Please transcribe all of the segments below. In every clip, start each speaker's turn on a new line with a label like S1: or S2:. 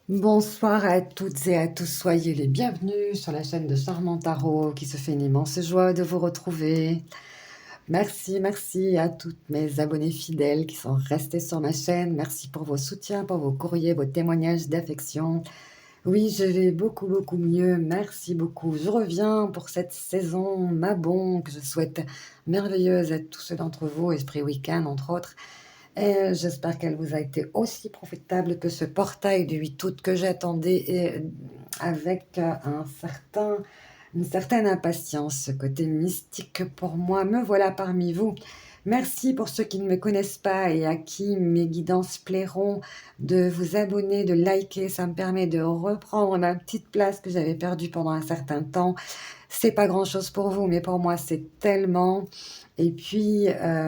S1: Bonsoir à toutes et à tous, soyez les bienvenus sur la chaîne de Charmant Tarot qui se fait une immense joie de vous retrouver. Merci à toutes mes abonnés fidèles qui sont restés sur ma chaîne. Merci pour vos soutiens, pour vos courriers, vos témoignages d'affection. Oui, je vais beaucoup mieux, merci beaucoup. Je reviens pour cette saison Mabon que je souhaite merveilleuse à tous ceux d'entre vous, Esprit Week-end entre autres. Et j'espère qu'elle vous a été aussi profitable que ce portail du 8 août que j'attendais et avec une certaine impatience. Ce côté mystique pour moi, me voilà parmi vous. Merci pour ceux qui ne me connaissent pas et à qui mes guidances plairont de vous abonner, de liker. Ça me permet de reprendre ma petite place que j'avais perdue pendant un certain temps. C'est pas grand-chose pour vous, mais pour moi, c'est tellement. Et puis,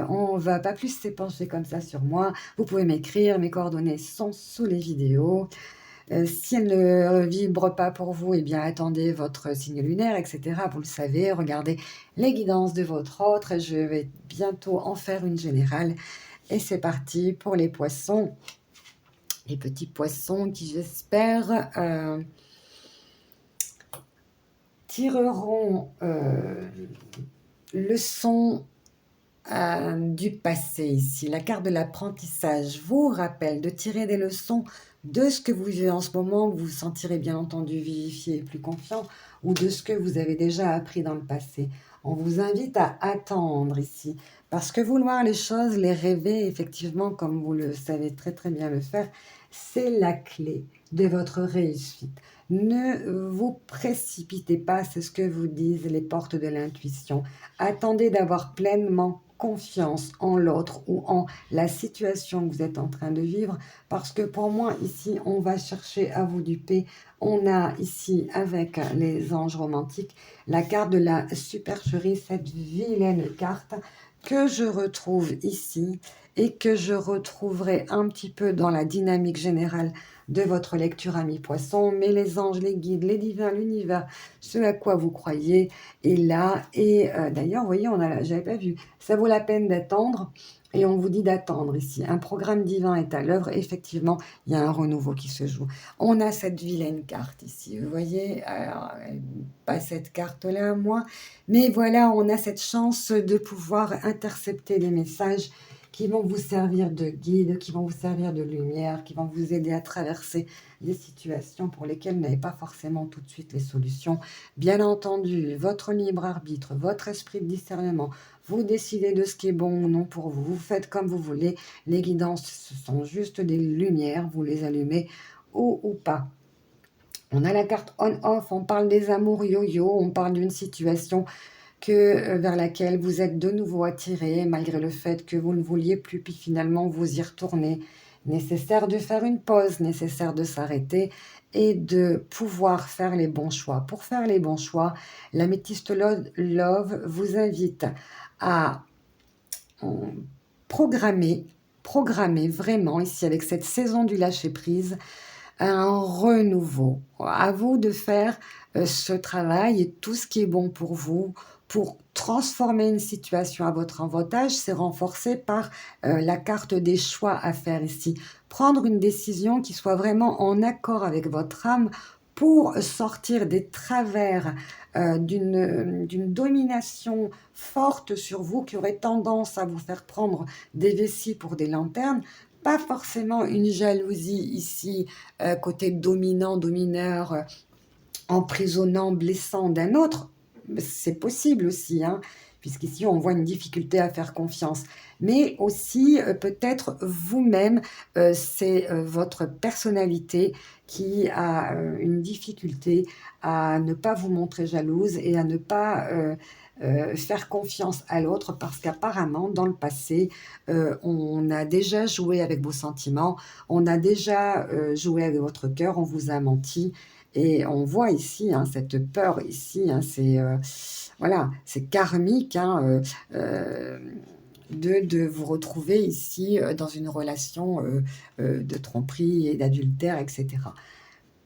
S1: on va pas plus s'épancher comme ça sur moi. Vous pouvez m'écrire, mes coordonnées sont sous les vidéos. Si elles ne vibrent pas pour vous, eh bien, attendez votre signe lunaire, etc. Vous le savez, regardez les guidances de votre autre. Je vais bientôt en faire une générale. Et c'est parti pour les poissons. Les petits poissons qui, j'espère, tireront leçon du passé ici. La carte de l'apprentissage vous rappelle de tirer des leçons de ce que vous vivez en ce moment. Vous vous sentirez bien entendu vivifié et plus confiant, ou de ce que vous avez déjà appris dans le passé. On vous invite à attendre ici, parce que vouloir les choses, les rêver, effectivement, comme vous le savez très bien le faire, c'est la clé de votre réussite. Ne vous précipitez pas, c'est ce que vous disent les portes de l'intuition. Attendez d'avoir pleinement confiance en l'autre ou en la situation que vous êtes en train de vivre, parce que pour moi, ici, on va chercher à vous duper. On a ici, avec les anges romantiques, la carte de la supercherie, cette vilaine carte que je retrouve ici et que je retrouverai un petit peu dans la dynamique générale de votre lecture, ami poisson, mais les anges, les guides, les divins, l'univers, ce à quoi vous croyez est là. Et d'ailleurs, vous voyez, j'avais pas vu, ça vaut la peine d'attendre. Et on vous dit d'attendre ici. Un programme divin est à l'œuvre. Effectivement, il y a un renouveau qui se joue. On a cette vilaine carte ici. Vous voyez, alors, pas cette carte-là, moi. Mais voilà, on a cette chance de pouvoir intercepter les messages qui vont vous servir de guide, qui vont vous servir de lumière, qui vont vous aider à traverser les situations pour lesquelles vous n'avez pas forcément tout de suite les solutions. Bien entendu, votre libre arbitre, votre esprit de discernement, vous décidez de ce qui est bon ou non pour vous. Vous faites comme vous voulez. Les guidances, ce sont juste des lumières. Vous les allumez ou pas. On a la carte on-off. On parle des amours yo-yo. On parle d'une situation vers laquelle vous êtes de nouveau attiré, malgré le fait que vous ne vouliez plus, puis finalement vous y retournez. Nécessaire de faire une pause, nécessaire de s'arrêter et de pouvoir faire les bons choix. Pour faire les bons choix, l'Améthyste Love vous invite à programmer vraiment ici avec cette saison du lâcher-prise, un renouveau. À vous de faire ce travail et tout ce qui est bon pour vous, pour transformer une situation à votre avantage. C'est renforcé par la carte des choix à faire ici. Prendre une décision qui soit vraiment en accord avec votre âme pour sortir des travers d'une domination forte sur vous qui aurait tendance à vous faire prendre des vessies pour des lanternes. Pas forcément une jalousie ici, côté dominant, domineur, emprisonnant, blessant d'un autre. C'est possible aussi, hein, puisqu'ici on voit une difficulté à faire confiance. Mais aussi peut-être vous-même, c'est votre personnalité qui a une difficulté à ne pas vous montrer jalouse et à ne pas faire confiance à l'autre, parce qu'apparemment dans le passé on a déjà joué avec vos sentiments, on a déjà joué avec votre cœur, on vous a menti. Et on voit ici, hein, cette peur ici, hein, voilà, c'est karmique, hein, de vous retrouver ici dans une relation de tromperie et d'adultère, etc.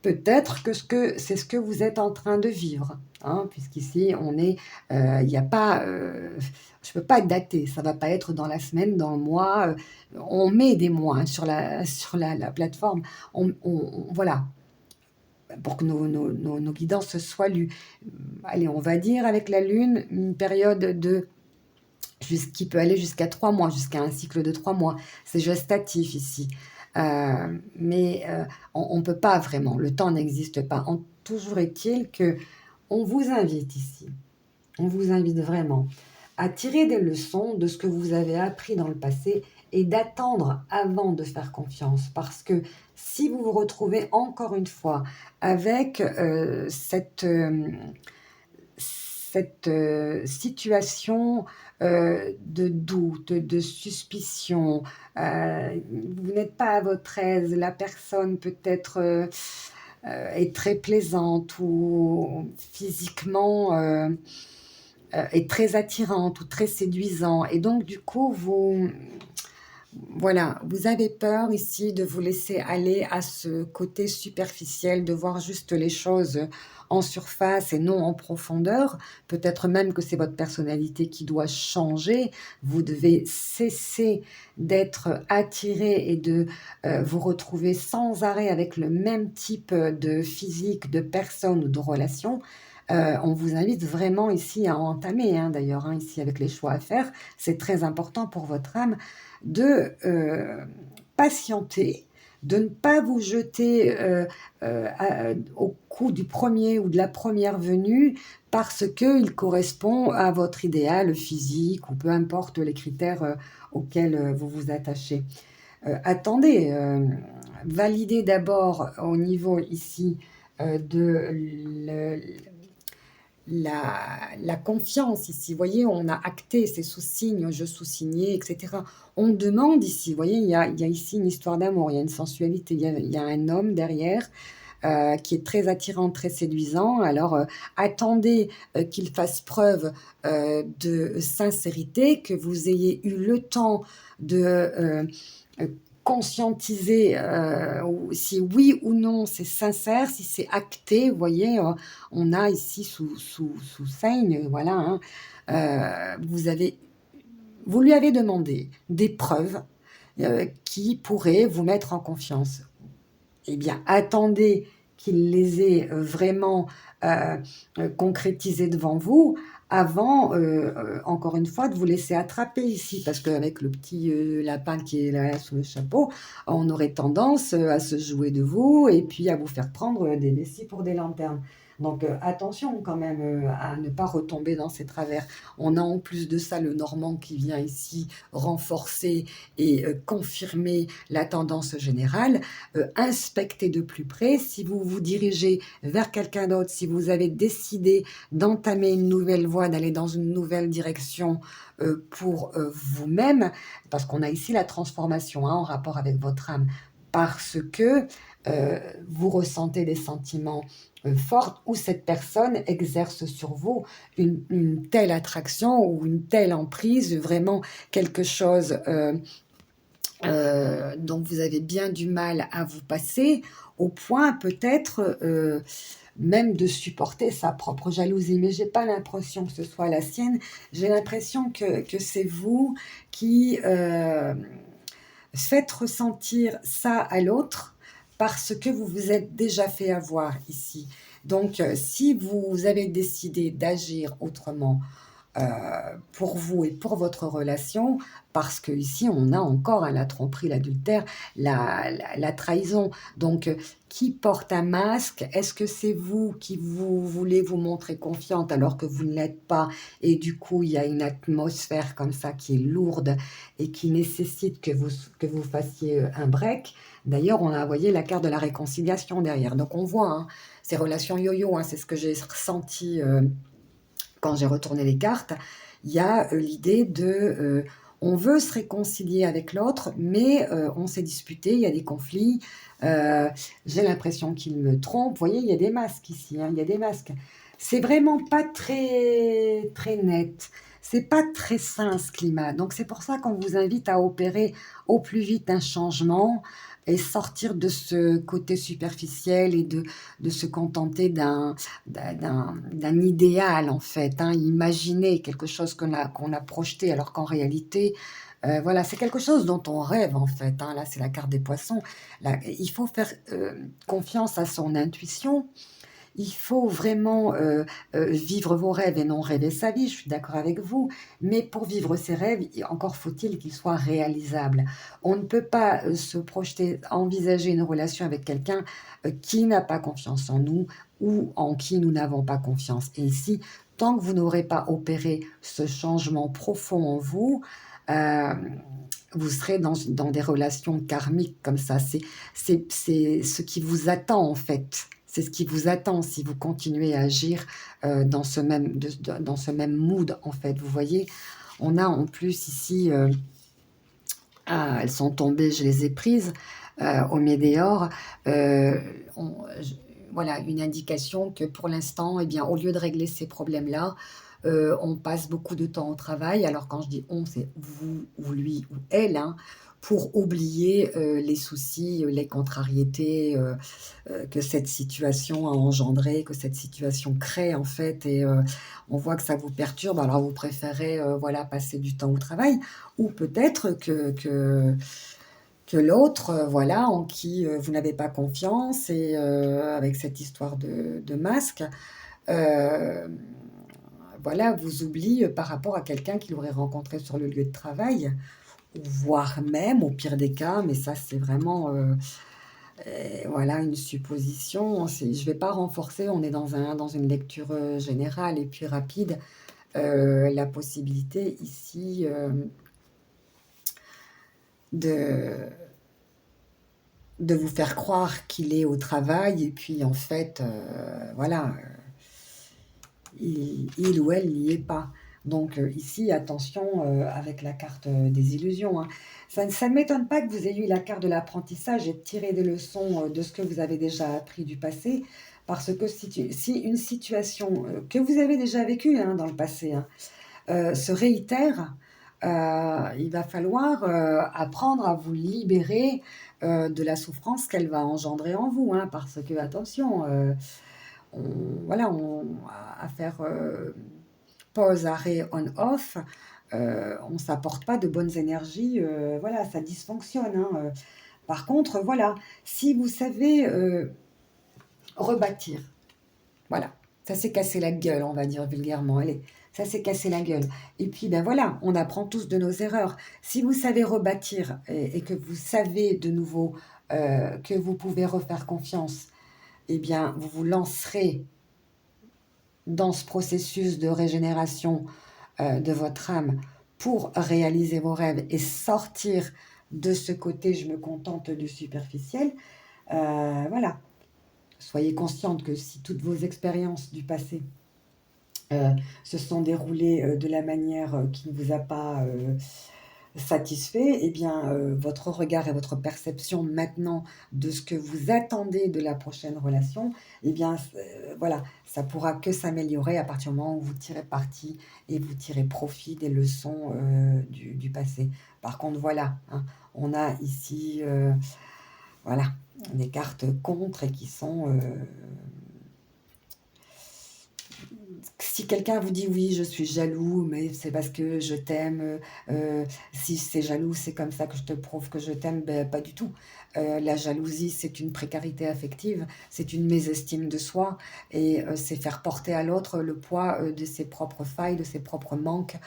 S1: Peut-être que c'est ce que vous êtes en train de vivre, hein, puisqu'ici on est, il n'y a pas, je peux pas dater, ça va pas être dans la semaine, dans le mois. On met des mois hein, sur la plateforme. Voilà. pour que nos guidances soient lues. Allez, on va dire avec la Lune, une période qui peut aller jusqu'à 3 mois, jusqu'à un cycle de 3 mois. C'est gestatif ici. Mais on ne peut pas vraiment, le temps n'existe pas. Toujours est-il que on vous invite ici, on vous invite vraiment à tirer des leçons de ce que vous avez appris dans le passé et d'attendre avant de faire confiance. Parce que si vous vous retrouvez encore une fois avec cette situation de doute, de suspicion, vous n'êtes pas à votre aise, la personne peut-être est très plaisante ou physiquement est très attirante ou très séduisant. Et donc, du coup, voilà, vous avez peur ici de vous laisser aller à ce côté superficiel, de voir juste les choses en surface et non en profondeur. Peut-être même que c'est votre personnalité qui doit changer. Vous devez cesser d'être attiré et de vous retrouver sans arrêt avec le même type de physique, de personne ou de relation. On vous invite vraiment ici à entamer, hein, d'ailleurs, hein, ici avec les choix à faire. C'est très important pour votre âme de patienter, de ne pas vous jeter au coup du premier ou de la première venue parce qu'il correspond à votre idéal physique ou peu importe les critères auxquels vous vous attachez. Attendez, validez d'abord au niveau ici de la confiance ici. Vous voyez, on a acté, c'est sous signe, je sous-signé, etc. On demande ici, vous voyez, il y a ici une histoire d'amour, il y a une sensualité, il y a un homme derrière qui est très attirant, très séduisant. Alors, attendez qu'il fasse preuve de sincérité, que vous ayez eu le temps de conscientiser si oui ou non c'est sincère, si c'est acté. Vous voyez, on a ici sous signe, voilà, hein, vous lui avez demandé des preuves qui pourraient vous mettre en confiance. Eh bien, attendez qu'il les ait vraiment concrétisées devant vous avant, encore une fois, de vous laisser attraper ici. Parce qu'avec le petit lapin qui est là sous le chapeau, on aurait tendance à se jouer de vous et puis à vous faire prendre des vessies pour des lanternes. Donc attention quand même à ne pas retomber dans ces travers. On a en plus de ça le Normand qui vient ici renforcer et confirmer la tendance générale. Inspectez de plus près. Si vous vous dirigez vers quelqu'un d'autre, si vous avez décidé d'entamer une nouvelle voie, d'aller dans une nouvelle direction pour vous-même, parce qu'on a ici la transformation hein, en rapport avec votre âme, parce que vous ressentez des sentiments forts où cette personne exerce sur vous une telle attraction ou une telle emprise, vraiment quelque chose dont vous avez bien du mal à vous passer, au point peut-être même de supporter sa propre jalousie. Mais j'ai pas l'impression que ce soit la sienne, j'ai l'impression que c'est vous qui faites ressentir ça à l'autre parce que vous vous êtes déjà fait avoir ici. Donc, si vous avez décidé d'agir autrement pour vous et pour votre relation, parce que ici on a encore hein, la tromperie, l'adultère, la trahison. Donc, qui porte un masque? Est-ce que c'est vous qui vous voulez vous montrer confiante alors que vous ne l'êtes pas? Et du coup, il y a une atmosphère comme ça qui est lourde et qui nécessite que vous fassiez un break. D'ailleurs, on a envoyé la carte de la réconciliation derrière. Donc, on voit hein, ces relations yo-yo, hein, c'est ce que j'ai ressenti quand j'ai retourné les cartes, il y a l'idée de on veut se réconcilier avec l'autre, mais on s'est disputé, il y a des conflits, j'ai l'impression qu'il me trompe. Vous voyez, il y a des masques ici, hein, il y a des masques. C'est vraiment pas très, très net. C'est pas très sain ce climat. Donc c'est pour ça qu'on vous invite à opérer au plus vite un changement et sortir de ce côté superficiel et de se contenter d'un idéal en fait, hein. Imaginer quelque chose qu'on a projeté alors qu'en réalité Voilà, c'est quelque chose dont on rêve en fait, hein. Là, c'est la carte des poissons. Là, il faut faire, confiance à son intuition. Il faut vraiment, vivre vos rêves et non rêver sa vie, je suis d'accord avec vous. Mais pour vivre ses rêves, encore faut-il qu'ils soient réalisables. On ne peut pas, se projeter, envisager une relation avec quelqu'un, qui n'a pas confiance en nous ou en qui nous n'avons pas confiance. Et ici, tant que vous n'aurez pas opéré ce changement profond en vous, vous serez dans des relations karmiques comme ça. C'est ce qui vous attend en fait. C'est ce qui vous attend si vous continuez à agir dans dans ce même mood en fait. Vous voyez, on a en plus ici, ah, elles sont tombées, je les ai prises au Médéor. Euh, on- je- voilà, une indication que pour l'instant, eh bien, au lieu de régler ces problèmes-là, on passe beaucoup de temps au travail. Alors quand je dis on, c'est vous ou lui ou elle, hein, pour oublier les soucis, les contrariétés que cette situation a engendré, que cette situation crée en fait. Et on voit que ça vous perturbe. Alors vous préférez voilà, passer du temps au travail ou peut-être que l'autre, voilà, en qui vous n'avez pas confiance et avec cette histoire de masque, euh, voilà, vous oublie par rapport à quelqu'un qu'il aurait rencontré sur le lieu de travail, ou voire même, au pire des cas, mais ça c'est vraiment voilà, une supposition. Je ne vais pas renforcer, on est dans une lecture générale et puis rapide. La possibilité ici de, de vous faire croire qu'il est au travail et puis en fait, voilà, il ou elle n'y est pas. Donc ici, attention avec la carte des illusions, hein. Ça ne m'étonne pas que vous ayez eu la carte de l'apprentissage et de tirer des leçons de ce que vous avez déjà appris du passé, parce que si une situation que vous avez déjà vécue hein, dans le passé hein, se réitère, il va falloir apprendre à vous libérer de la souffrance qu'elle va engendrer en vous, hein, parce que, attention, voilà, à faire pause, arrêt, on-off, on ne s'apporte pas de bonnes énergies, voilà, ça dysfonctionne, hein. Par contre, voilà, si vous savez rebâtir, voilà, ça s'est cassé la gueule, on va dire vulgairement, allez, ça s'est cassé la gueule. Et puis, ben voilà, on apprend tous de nos erreurs. Si vous savez rebâtir et que vous savez de nouveau que vous pouvez refaire confiance, eh bien, vous vous lancerez dans ce processus de régénération de votre âme pour réaliser vos rêves et sortir de ce côté je me contente du superficiel, voilà. Soyez consciente que si toutes vos expériences du passé se sont déroulées de la manière qui ne vous a pas satisfait, eh bien, votre regard et votre perception maintenant de ce que vous attendez de la prochaine relation, eh bien, voilà, ça pourra que s'améliorer à partir du moment où vous tirez parti et vous tirez profit des leçons du passé. Par contre, voilà, hein, on a ici, voilà, des cartes contre et qui sont si quelqu'un vous dit oui, je suis jaloux, mais c'est parce que je t'aime, si c'est jaloux, c'est comme ça que je te prouve que je t'aime, ben, pas du tout. La jalousie, c'est une précarité affective, c'est une mésestime de soi et c'est faire porter à l'autre le poids de ses propres failles, de ses propres manques,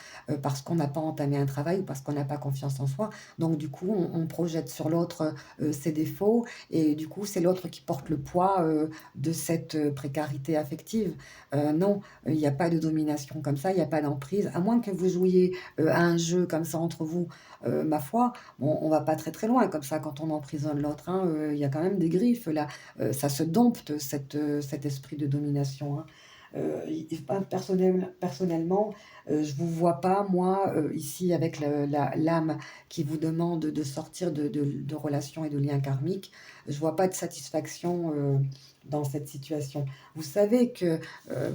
S1: parce qu'on n'a pas entamé un travail ou parce qu'on n'a pas confiance en soi. Donc du coup, on projette sur l'autre ses défauts et du coup, c'est l'autre qui porte le poids de cette précarité affective. Non, il n'y a pas de domination comme ça, il n'y a pas d'emprise, à moins que vous jouiez à un jeu comme ça entre vous, ma foi, bon, on va pas très très loin comme ça quand on emprisonne l'autre, hein, il y a quand même des griffes là, ça se dompte cet esprit de domination, hein. Personnellement, je vous vois pas, moi, ici, avec l'âme qui vous demande de sortir de relations et de liens karmiques, je vois pas de satisfaction dans cette situation. Vous savez que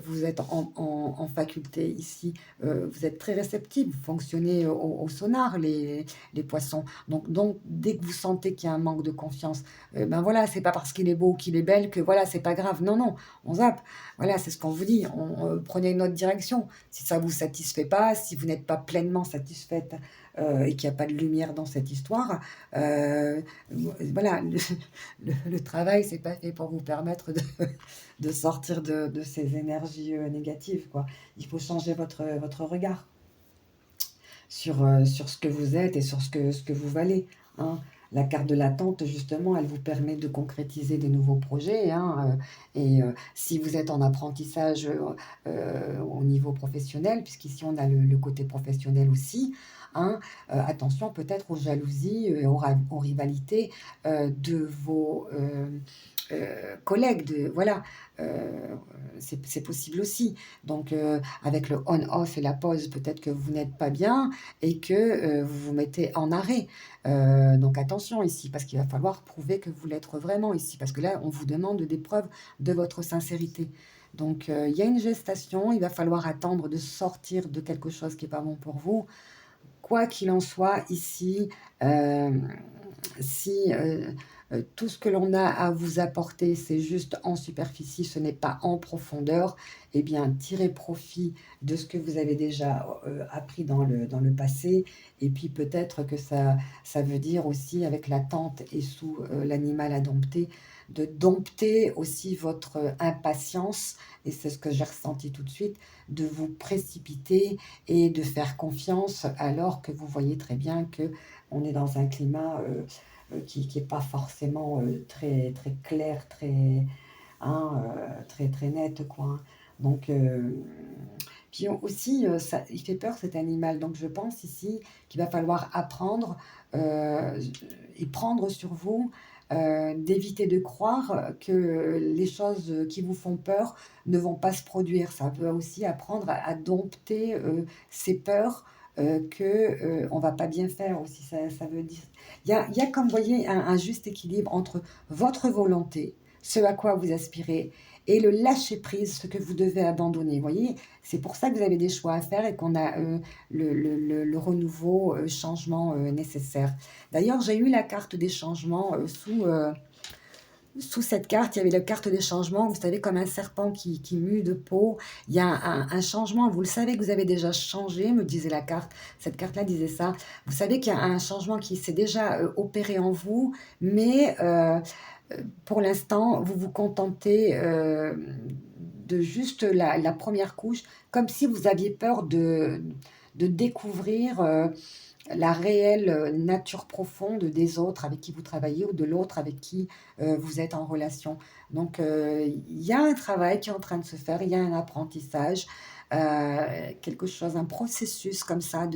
S1: vous êtes en faculté ici, vous êtes très réceptif, vous fonctionnez au sonar, les poissons. Donc, dès que vous sentez qu'il y a un manque de confiance, ben voilà, c'est pas parce qu'il est beau ou qu'il est belle que voilà, c'est pas grave. Non, non, on zappe. Voilà, c'est ce qu'on vous dit. Prenez une autre direction. Si ça vous satisfait pas, si vous n'êtes pas pleinement satisfaite et qu'il y a pas de lumière dans cette histoire, voilà, le travail, c'est pas fait pour vous permettre de sortir de ces énergies, négatives, quoi. Il faut changer votre regard sur ce que vous êtes et sur ce que vous valez, hein. La carte de l'attente, justement, elle vous permet de concrétiser des nouveaux projets, hein, si vous êtes en apprentissage, au niveau professionnel, puisqu'ici on a le côté professionnel aussi, hein, attention peut-être aux jalousies, aux rivalités, de vos, collègues, voilà, c'est possible aussi. Donc, avec le on-off et la pause, peut-être que vous n'êtes pas bien et que vous vous mettez en arrêt. Donc attention ici, parce qu'il va falloir prouver que vous l'êtes vraiment ici, parce que là, on vous demande des preuves de votre sincérité. Donc, il y a une gestation, il va falloir attendre de sortir de quelque chose qui n'est pas bon pour vous. Quoi qu'il en soit, ici, si tout ce que l'on a à vous apporter, c'est juste en superficie, ce n'est pas en profondeur, eh bien, tirez profit de ce que vous avez déjà appris dans le passé. Et puis peut-être que ça veut dire aussi, avec la tente et sous l'animal à dompter, de dompter aussi votre impatience, et c'est ce que j'ai ressenti tout de suite, de vous précipiter et de faire confiance alors que vous voyez très bien que on est dans un climat qui est pas forcément très, très clair, très, hein, très, très net, quoi, hein. Donc, puis aussi, il fait peur cet animal. Donc, je pense ici qu'il va falloir apprendre et prendre sur vous, d'éviter de croire que les choses qui vous font peur ne vont pas se produire. Ça veut aussi apprendre à dompter ces peurs que on va pas bien faire aussi. Ça veut dire, il y a comme, vous voyez, un juste équilibre entre votre volonté, ce à quoi vous aspirez, et le lâcher prise, ce que vous devez abandonner. Vous voyez, c'est pour ça que vous avez des choix à faire et qu'on a le renouveau, changement nécessaire. D'ailleurs, j'ai eu la carte des changements sous cette carte. Il y avait la carte des changements, vous savez, comme un serpent qui mue de peau. Il y a un changement, vous le savez que vous avez déjà changé, me disait la carte. Cette carte-là disait ça. Vous savez qu'il y a un changement qui s'est déjà opéré en vous, mais pour l'instant, vous vous contentez de juste la première couche, comme si vous aviez peur de découvrir la réelle nature profonde des autres avec qui vous travaillez ou de l'autre avec qui vous êtes en relation. Donc, il y a un travail qui est en train de se faire, il y a un apprentissage, quelque chose, un processus comme ça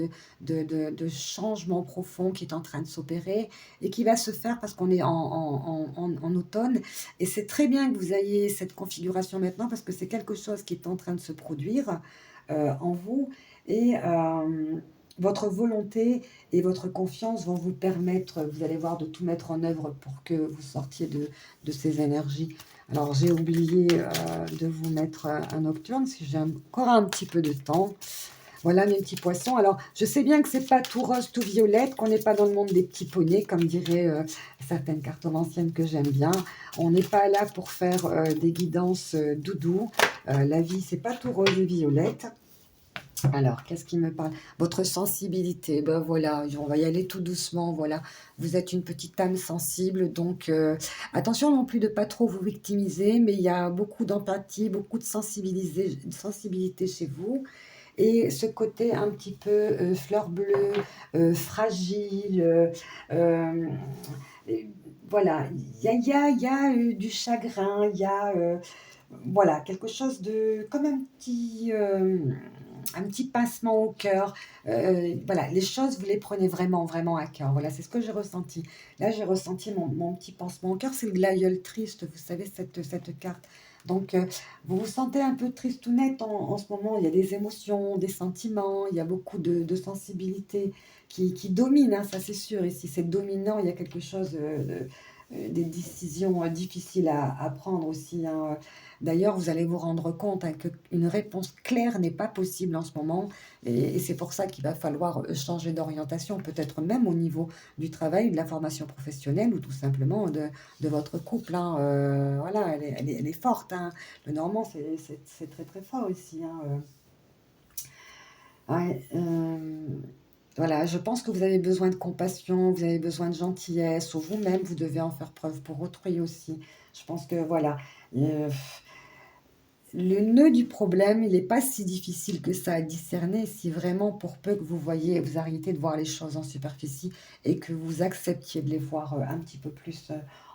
S1: de changement profond qui est en train de s'opérer et qui va se faire parce qu'on est en automne. Et c'est très bien que vous ayez cette configuration maintenant parce que c'est quelque chose qui est en train de se produire en vous. Et votre volonté et votre confiance vont vous permettre, vous allez voir, de tout mettre en œuvre pour que vous sortiez de ces énergies. Alors, j'ai oublié de vous mettre un nocturne, si j'ai encore un petit peu de temps. Voilà mes petits poissons. Alors, je sais bien que c'est pas tout rose, tout violette, qu'on n'est pas dans le monde des petits poneys, comme diraient certaines cartomanciennes que j'aime bien. On n'est pas là pour faire des guidances doudou. La vie, c'est pas tout rose et violette. Alors, qu'est-ce qui me parle? Votre sensibilité, ben voilà, on va y aller tout doucement, voilà. Vous êtes une petite âme sensible, donc attention non plus de pas trop vous victimiser, mais il y a beaucoup d'empathie, beaucoup de sensibilité chez vous. Et ce côté un petit peu fleur bleue, fragile, euh, euh, voilà, il y a du chagrin, il y a voilà, quelque chose de comme un petit pincement au cœur. Voilà, les choses, vous les prenez vraiment, vraiment à cœur. Voilà, c'est ce que j'ai ressenti. Là, j'ai ressenti mon petit pansement au cœur. C'est le glaïeul triste, vous savez, cette carte. Donc, vous vous sentez un peu tristounette en ce moment. Il y a des émotions, des sentiments, il y a beaucoup de sensibilité qui domine, hein, ça c'est sûr. Ici, c'est dominant. Il y a quelque chose, des décisions difficiles à prendre aussi, hein. D'ailleurs, vous allez vous rendre compte hein, qu'une réponse claire n'est pas possible en ce moment. Et c'est pour ça qu'il va falloir changer d'orientation, peut-être même au niveau du travail, de la formation professionnelle ou tout simplement de votre couple, hein. Voilà, elle est forte, hein. Le normand, c'est très très fort ici, hein. Ouais, Voilà, je pense que vous avez besoin de compassion, vous avez besoin de gentillesse, ou vous-même, vous devez en faire preuve pour autrui aussi. Je pense que voilà, heu, le nœud du problème, il n'est pas si difficile que ça à discerner si vraiment pour peu que vous voyez vous arrêtez de voir les choses en superficie et que vous acceptiez de les voir, un petit peu plus,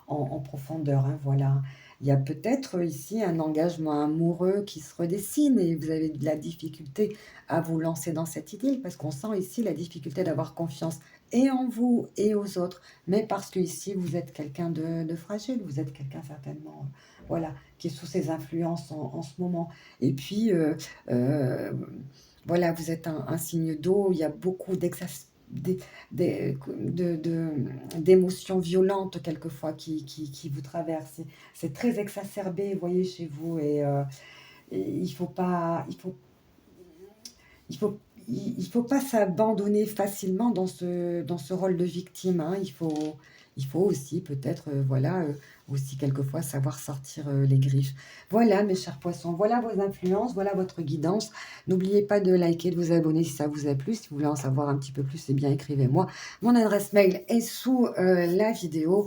S1: en profondeur, hein, voilà. Il y a peut-être, ici un engagement amoureux qui se redessine et vous avez de la difficulté à vous lancer dans cette idylle parce qu'on sent ici la difficulté d'avoir confiance et en vous et aux autres, mais parce que ici vous êtes quelqu'un de fragile, vous êtes quelqu'un certainement, voilà, qui est sous ces influences en ce moment. Et puis, heu, voilà, vous êtes un signe d'eau, il y a beaucoup d'émotions violentes quelquefois qui vous traversent. C'est très exacerbé, vous voyez, chez vous et il faut pas il faut il faut pas s'abandonner facilement dans ce rôle de victime, hein. Il faut aussi peut-être, voilà, aussi quelquefois savoir sortir, les griffes. Voilà mes chers poissons, voilà vos influences, voilà votre guidance. N'oubliez pas de liker, de vous abonner si ça vous a plu. Si vous voulez en savoir un petit peu plus, eh bien écrivez-moi. Mon adresse mail est sous, la vidéo.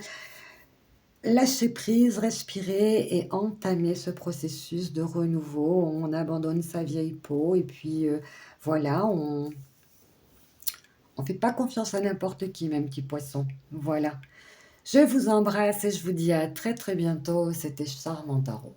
S1: Lâcher prise, respirer et entamer ce processus de renouveau. On abandonne sa vieille peau et puis, voilà, on fait pas confiance à n'importe qui, mes petits poissons. Voilà. Je vous embrasse et je vous dis à très, très bientôt. C'était Charmant Tarot.